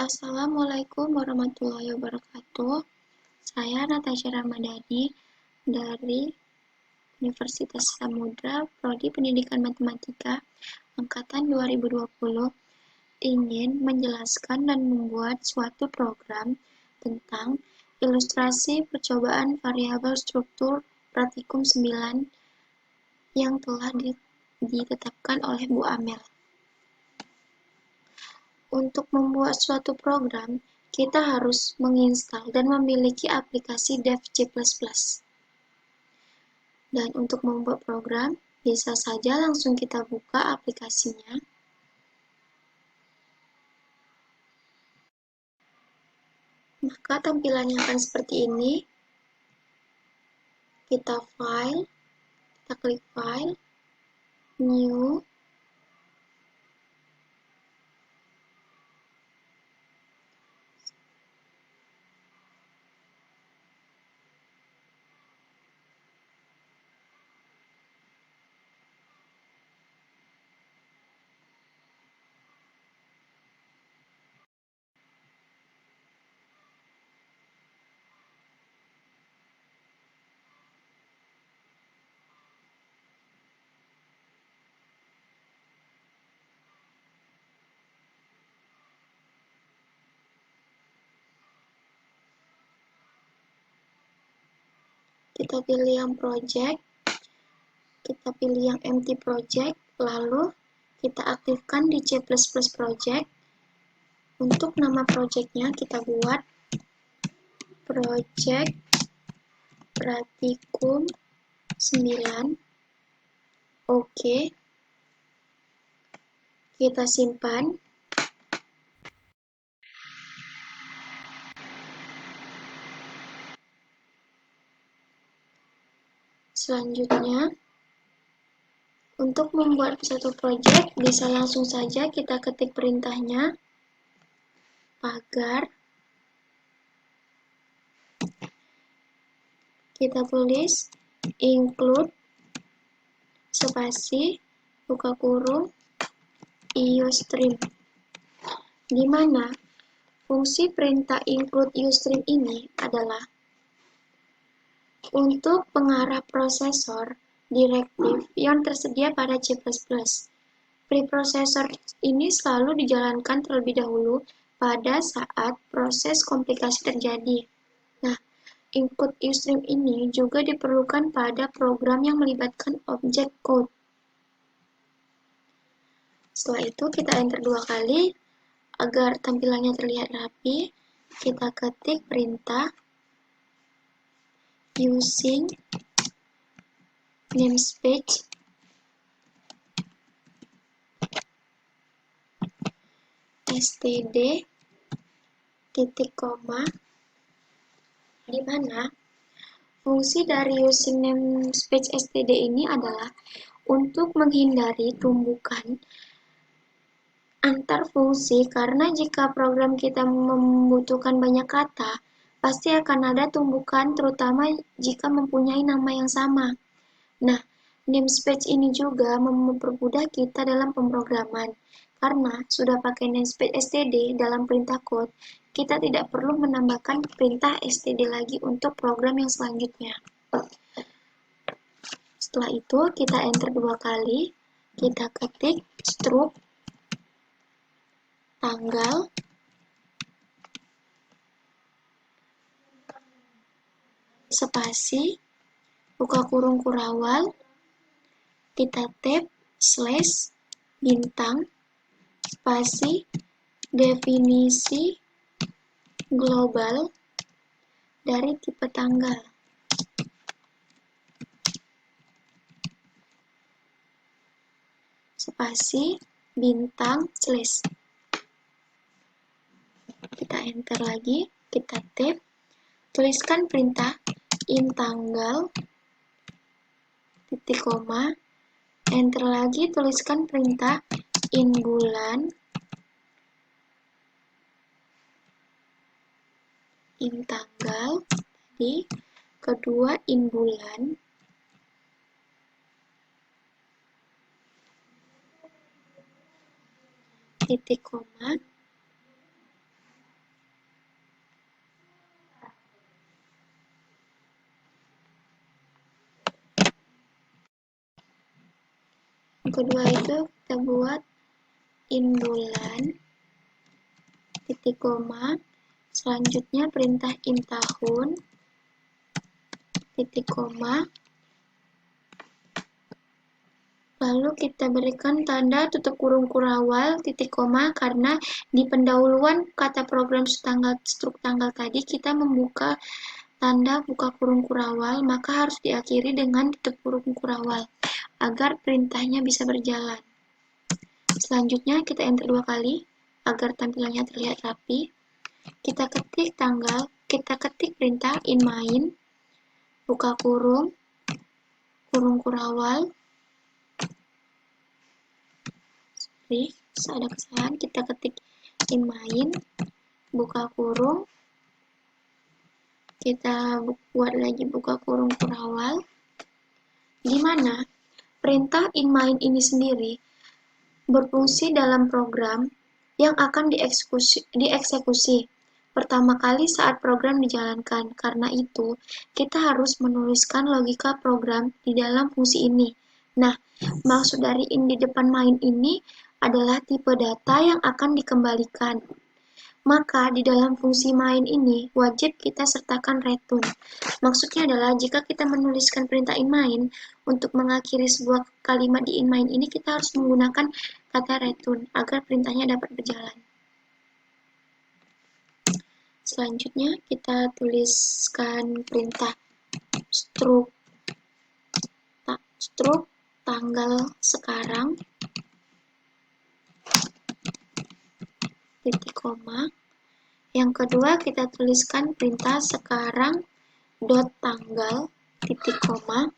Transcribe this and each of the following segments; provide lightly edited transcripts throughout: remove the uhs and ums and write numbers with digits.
Assalamualaikum warahmatullahi wabarakatuh. Saya Natasha Ramadhani dari Universitas Samudra, Prodi Pendidikan Matematika, Angkatan 2020, ingin menjelaskan dan membuat suatu program tentang ilustrasi percobaan variabel struktur praktikum 9 yang telah ditetapkan oleh Bu Amel. Untuk membuat suatu program, kita harus menginstal dan memiliki aplikasi Dev C++. Dan untuk membuat program, bisa saja langsung kita buka aplikasinya. Maka tampilannya akan seperti ini. Kita klik File, New, kita pilih yang project, kita pilih yang empty project, lalu kita aktifkan di C++ project. Untuk nama projectnya kita buat project praktikum 9. Oke. Kita simpan. Selanjutnya, untuk membuat satu project, bisa langsung saja kita ketik perintahnya, pagar, kita tulis include, spasi, buka kurung, iostream, di mana fungsi perintah include iostream ini adalah untuk pengarah prosesor direktif yang tersedia pada C++. Preprocessor ini selalu dijalankan terlebih dahulu pada saat proses komplikasi terjadi. Nah, include iostream ini juga diperlukan pada program yang melibatkan objek code. Setelah itu kita enter 2 kali agar tampilannya terlihat rapi. Kita ketik perintah using namespace std titik koma, di mana fungsi dari using namespace std ini adalah untuk menghindari tumbukan antar fungsi, karena jika program kita membutuhkan banyak kata, pasti akan ada tumbukan, terutama jika mempunyai nama yang sama. Nah, namespace ini juga mempermudah kita dalam pemrograman. Karena sudah pakai namespace std dalam perintah code, kita tidak perlu menambahkan perintah std lagi untuk program yang selanjutnya. Setelah itu, kita enter 2 kali, kita ketik struct tanggal, spasi, buka kurung kurawal, kita tab, slash, bintang, spasi, definisi global dari tipe tanggal. Spasi, bintang, slash. Kita enter lagi, kita tab, tuliskan perintah in tanggal, titik koma, enter lagi, tuliskan perintah in bulan, in tanggal, tadi, kedua in bulan, titik koma, kedua itu kita buat in bulan, titik koma. Selanjutnya perintah in tahun, titik koma. Lalu kita berikan tanda tutup kurung kurawal, titik koma, karena di pendahuluan kata program struk tanggal tadi kita membuka tanda buka kurung kurawal, maka harus diakhiri dengan tutup kurung kurawal agar perintahnya bisa berjalan. Selanjutnya kita enter 2 kali agar tampilannya terlihat rapi. Kita ketik tanggal, kita ketik perintah in main, buka kurung, kurung kurawal. Ada kesalahan, kita ketik in main, buka kurung, kita buat lagi buka kurung kurawal, di mana perintah in main ini sendiri berfungsi dalam program yang akan dieksekusi pertama kali saat program dijalankan. Karena itu, kita harus menuliskan logika program di dalam fungsi ini. Nah, maksud dari in di depan main ini adalah tipe data yang akan dikembalikan. Maka di dalam fungsi main ini wajib kita sertakan return. Maksudnya adalah jika kita menuliskan perintah in main, untuk mengakhiri sebuah kalimat di in main ini kita harus menggunakan kata return agar perintahnya dapat berjalan. Selanjutnya kita tuliskan perintah struk tanggal sekarang, titik koma. Yang kedua kita tuliskan perintah sekarang dot tanggal, titik koma.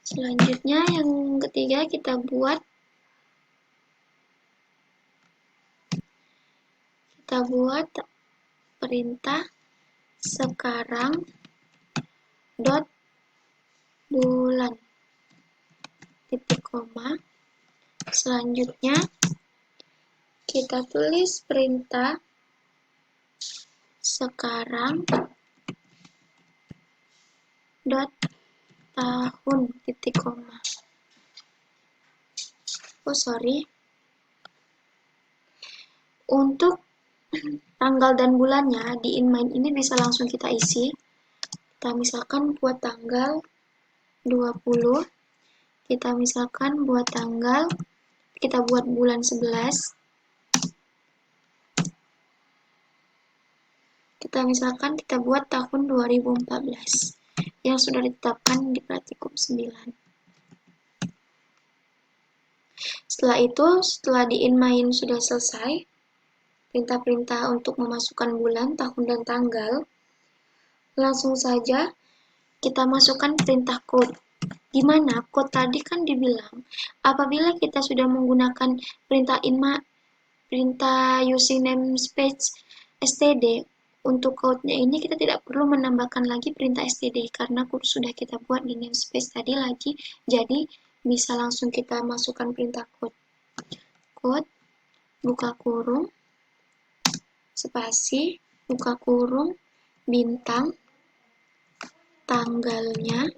Selanjutnya yang ketiga kita buat perintah sekarang dot bulan, titik koma. Selanjutnya kita tulis perintah sekarang dot tahun, titik koma. Untuk tanggal dan bulannya di inMain ini bisa langsung kita isi. Kita misalkan buat tanggal 20, kita misalkan buat tanggal, kita buat bulan 11, kita buat tahun 2014 yang sudah ditetapkan di Praktikum 9. Setelah itu, setelah di inMain sudah selesai, perintah-perintah untuk memasukkan bulan, tahun, dan tanggal, langsung saja kita masukkan perintah code. Di mana code tadi kan dibilang, apabila kita sudah menggunakan perintah using namespace std, untuk code-nya ini kita tidak perlu menambahkan lagi perintah std, karena code sudah kita buat di namespace tadi lagi, jadi bisa langsung kita masukkan perintah code. Code, buka kurung, spasi, buka kurung, bintang, tanggalnya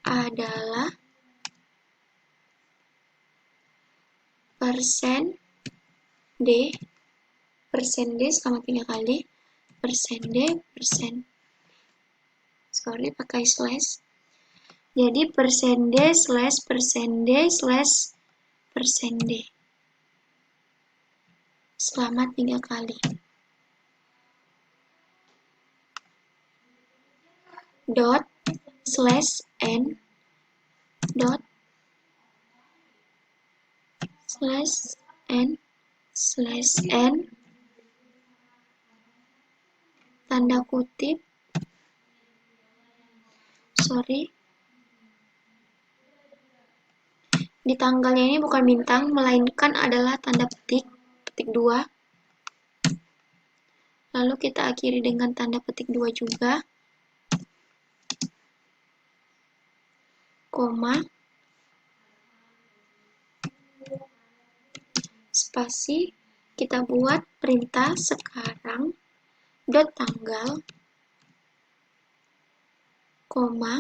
adalah persen D selama 3 kali, persen D, pakai slash. Jadi persen D slash persen D slash persen D selama 3 kali. Dot slash n dot slash n tanda kutip, di tanggalnya ini bukan bintang, melainkan adalah tanda petik 2. Lalu kita akhiri dengan tanda petik 2 juga, koma, spasi, kita buat perintah sekarang dot tanggal, koma,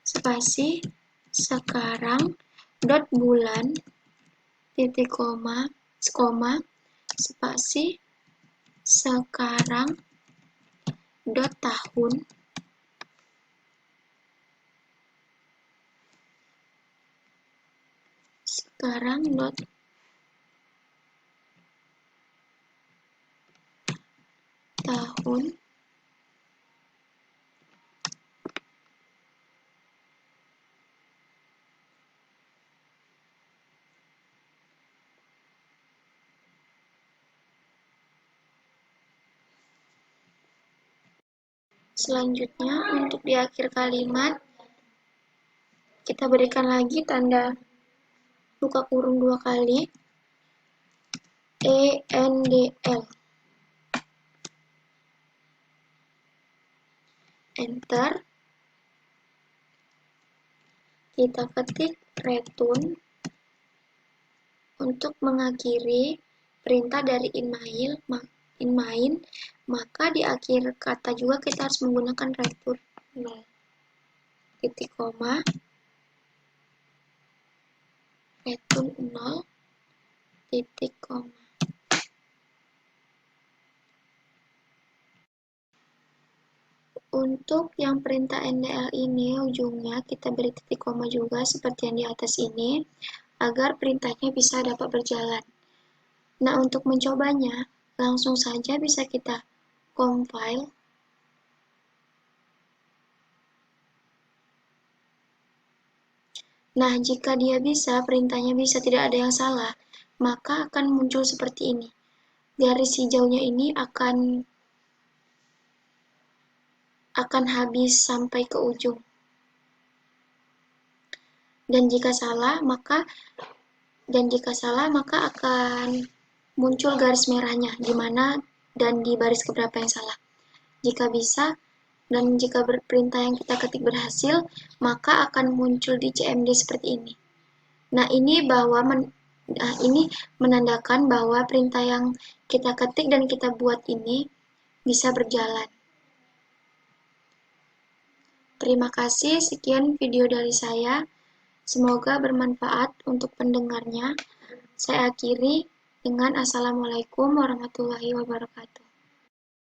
spasi, sekarang, dot bulan, titik koma, spasi, sekarang, dot tahun, sekarang, dot tahun, selanjutnya untuk di akhir kalimat kita berikan lagi tanda buka kurung 2 kali, ENDL, enter, kita ketik return untuk mengakhiri perintah dari inmain, maka di akhir kata juga kita harus menggunakan return 0, titik koma, return 0, titik koma. Untuk yang perintah NDL ini ujungnya kita beri titik koma juga seperti yang di atas ini agar perintahnya bisa dapat berjalan. Nah, untuk mencobanya langsung saja bisa kita compile. Nah, jika dia bisa, perintahnya bisa, tidak ada yang salah, maka akan muncul seperti ini. Garis hijaunya ini akan habis sampai ke ujung. Dan jika salah, maka akan muncul garis merahnya di mana dan di baris keberapa yang salah. Jika bisa dan jika perintah yang kita ketik berhasil, maka akan muncul di CMD seperti ini. Nah, ini menandakan bahwa perintah yang kita ketik dan kita buat ini bisa berjalan. Terima kasih, sekian video dari saya. Semoga bermanfaat untuk pendengarnya. Saya akhiri dengan Assalamualaikum warahmatullahi wabarakatuh.